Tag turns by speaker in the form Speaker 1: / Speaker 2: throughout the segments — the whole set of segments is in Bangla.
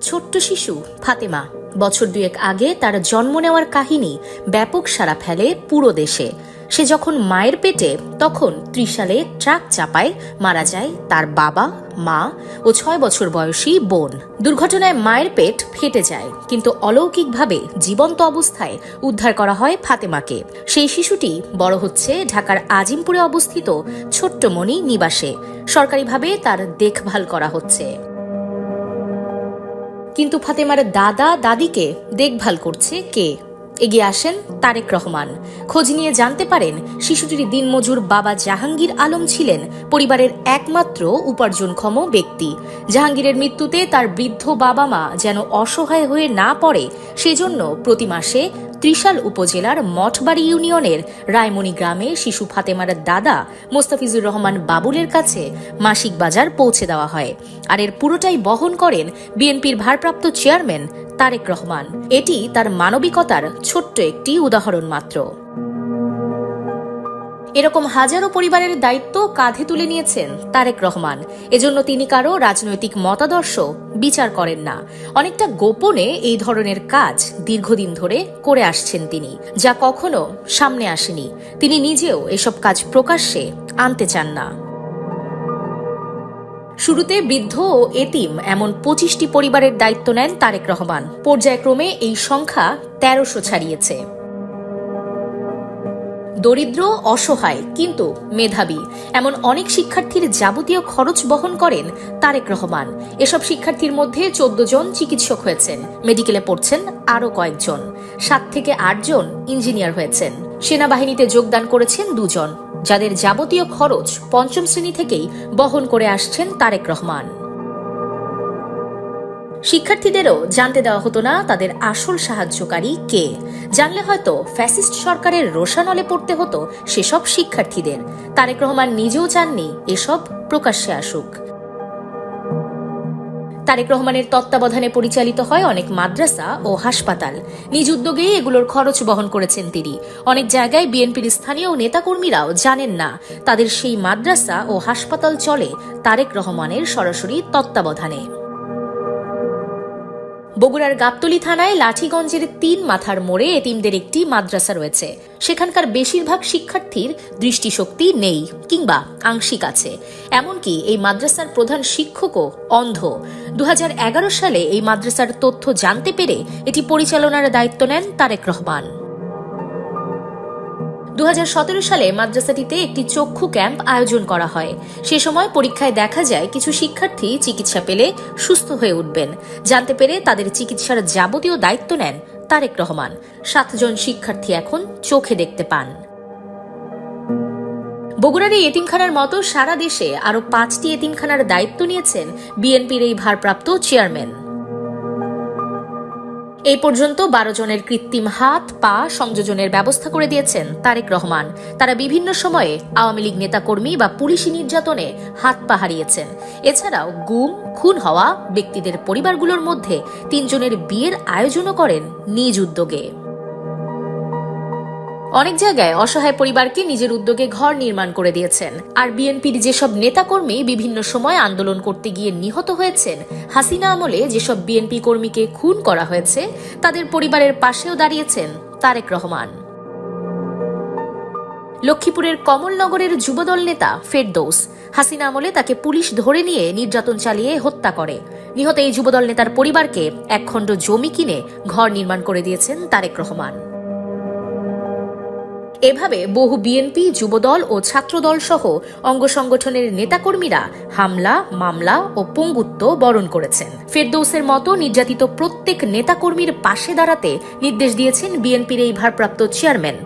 Speaker 1: ছোট্ট শিশু ফাতেমা বছর দুয়েক আগে তার জন্ম নেওয়ার কাহিনী ব্যাপক সাড়া ফেলে পুরো দেশে। সে যখন মায়ের পেটে তখন ত্রিশালে ট্রাক চাপায় মারা যায় তার বাবা, মা ও ৬ বছর বয়সী বোন। দুর্ঘটনায় মায়ের পেট ফেটে যায়, কিন্তু অলৌকিকভাবে জীবন্ত অবস্থায় উদ্ধার করা হয় ফাতেমাকে। সেই শিশুটি বড় হচ্ছে ঢাকার আজিমপুরে অবস্থিত ছোট্টমণি নিবাসে। সরকারিভাবে তার দেখভাল করা হচ্ছে। কিন্তু ফাতেমার দাদা দাদিকে দেখভাল করছে কে? এগিয়ে আসেন তারেক রহমান। খোঁজ নিয়ে জানতে পারেন শিশুটির দিনমজুর বাবা জাহাঙ্গীর আলম ছিলেন পরিবারের একমাত্র উপার্জনক্ষম ব্যক্তি। জাহাঙ্গীরের মৃত্যুতে তার বৃদ্ধ বাবা মা যেন অসহায় হয়ে না পড়ে, সেজন্য প্রতি মাসে ত্রিশাল উপজেলার মঠবাড়ি ইউনিয়নের রায়মণি গ্রামে শিশু ফাতেমার দাদা মোস্তাফিজুর রহমান বাবুলের কাছে মাসিক বাজার পৌঁছে দেওয়া হয়। আর এর পুরোটাই বহন করেন বিএনপির ভারপ্রাপ্ত চেয়ারম্যান তারেক রহমান। এটি তার মানবিকতার ছোট্ট একটি উদাহরণ মাত্র। এরকম হাজারো পরিবারের দায়িত্ব কাঁধে তুলে নিয়েছেন তারেক রহমান। এজন্য তিনি কারো রাজনৈতিক মতাদর্শ বিচার করেন না। অনেকটা গোপনে এই ধরনের কাজ দীর্ঘদিন ধরে করে আসছেন তিনি, যা কখনো সামনে আসেনি। তিনি নিজেও এসব কাজ প্রকাশ্যে আনতে চান না। শুরুতে বৃদ্ধ ও এতিম এমন ২৫টি পরিবারের দায়িত্ব নেন তারেক রহমান। পর্যায়ক্রমে এই সংখ্যা ১৩০০ ছাড়িয়েছে। দরিদ্র, অসহায় কিন্তু মেধাবী এমন অনেক শিক্ষার্থীর যাবতীয় খরচ বহন করেন তারেক রহমান। এসব শিক্ষার্থীর মধ্যে ১৪ জন চিকিৎসক হয়েছেন, মেডিকেলে পড়ছেন আরও কয়েকজন, ৭ থেকে ৮ জন ইঞ্জিনিয়ার হয়েছেন। সেনাবাহিনীতে যোগদান করেছেন ২ জন, যাদের যাবতীয় খরচ ৫ম শ্রেণী থেকেই বহন করে আসছেন তারেক রহমান। শিক্ষার্থীদেরও জানতে দেওয়া হতো না তাদের আসল সাহায্যকারী কে। জানলে হয়তো ফ্যাসিস্ট সরকারের রোষানলে পড়তে হতো সেসব শিক্ষার্থীদের। তারেক রহমান নিজেও চাননি এসব প্রকাশ্যে আসুক। তারেক রহমানের তত্ত্বাবধানে পরিচালিত হয় অনেক মাদ্রাসা ও হাসপাতাল। নিজ উদ্যোগেই এগুলোর খরচ বহন করেছেন তিনি। অনেক জায়গায় বিএনপির স্থানীয় নেতাকর্মীরাও জানেন না তাদের সেই মাদ্রাসা ও হাসপাতাল চলে তারেক রহমানের সরাসরি তত্ত্বাবধানে। বগুড়ার গাবতলী থানায় লাঠিগঞ্জের ৩ মাথার মোড়ে এতিমদের একটি মাদ্রাসা রয়েছে। সেখানকার বেশিরভাগ শিক্ষার্থীর দৃষ্টিশক্তি নেই কিংবা আংশিক আছে। এমনকি এই মাদ্রাসার প্রধান শিক্ষকও অন্ধ। ২০১১ সালে এই মাদ্রাসার তথ্য জানতে পেরে এটি পরিচালনার দায়িত্ব নেন তারেক রহমান। ২০১৭ সালে মাদ্রাসাটিতে একটি চক্ষু ক্যাম্প আয়োজন করা হয়। সে সময় পরীক্ষায় দেখা যায় কিছু শিক্ষার্থী চিকিৎসা পেলে সুস্থ হয়ে উঠবেন। জানতে পেরে তাদের চিকিৎসার যাবতীয় দায়িত্ব নেন তারেক রহমান। ৭ জন শিক্ষার্থী এখন চোখে দেখতে পান। বগুড়ার এই এতিমখানার মতো সারা দেশে আরও ৫টি এতিমখানার দায়িত্ব নিয়েছেন বিএনপির এই ভারপ্রাপ্ত চেয়ারম্যান। এই পর্যন্ত ১২ জনের কৃত্রিম হাত পা সংযোজনের ব্যবস্থা করে দিয়েছেন তারেক রহমান। তারা বিভিন্ন সময়ে আওয়ামী লীগ নেতাকর্মী বা পুলিশি নির্যাতনে হাত পা হারিয়েছেন। এছাড়াও গুম, খুন হওয়া ব্যক্তিদের পরিবারগুলোর মধ্যে ৩ জনের বিয়ের আয়োজনও করেন নিজ উদ্যোগে। অনেক জায়গায় অসহায় পরিবারকে নিজের উদ্যোগে ঘর নির্মাণ করে দিয়েছেন। আর বিএনপির যেসব নেতাকর্মী বিভিন্ন সময় আন্দোলন করতে গিয়ে নিহত হয়েছেন, হাসিনা আমলে যেসব বিএনপি কর্মীকে খুন করা হয়েছে, তাদের পরিবারের পাশেও দাঁড়িয়েছেন তারেক রহমান। লক্ষ্মীপুরের কমলনগরের যুবদল নেতা ফেরদৌস, হাসিনা আমলে তাকে পুলিশ ধরে নিয়ে নির্যাতন চালিয়ে হত্যা করে। নিহত এই যুবদল নেতার পরিবারকে ১ খণ্ড জমি কিনে ঘর নির্মাণ করে দিয়েছেন তারেক রহমান। এভাবে বহু বিএনপি, যুবদল ও ছাত্রদল সহ অঙ্গ সংগঠনের নেতাকর্মীরা হামলা, মামলা ও পঙ্গুত্ব বরণ করেছেন। ফেরদৌসের মতো নির্যাতিত প্রত্যেক নেতাকর্মীর পাশে দাঁড়াতে নির্দেশ দিয়েছেন বিএনপির এই ভারপ্রাপ্ত চেয়ারম্যান।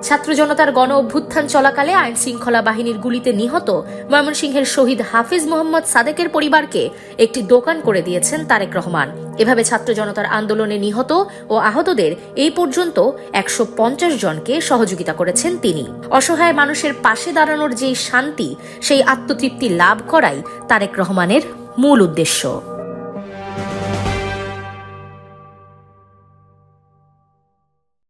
Speaker 1: ছাত্র জনতার গণ অভ্যুত্থান চলাকালে আইন শৃঙ্খলা বাহিনীর গুলিতে নিহত ময়মনসিংহের শহীদ হাফিজ মোহাম্মদ সাদেকের পরিবারকে একটি দোকান করে দিয়েছেন তারেক রহমান। এভাবে ছাত্র জনতার আন্দোলনে নিহত ও আহতদের এই পর্যন্ত ১৫০ জনকে সহযোগিতা করেছেন তিনি। অসহায় মানুষের পাশে দাঁড়ানোর যেই শান্তি, সেই আত্মতৃপ্তি লাভ করাই তারেক রহমানের মূল উদ্দেশ্য।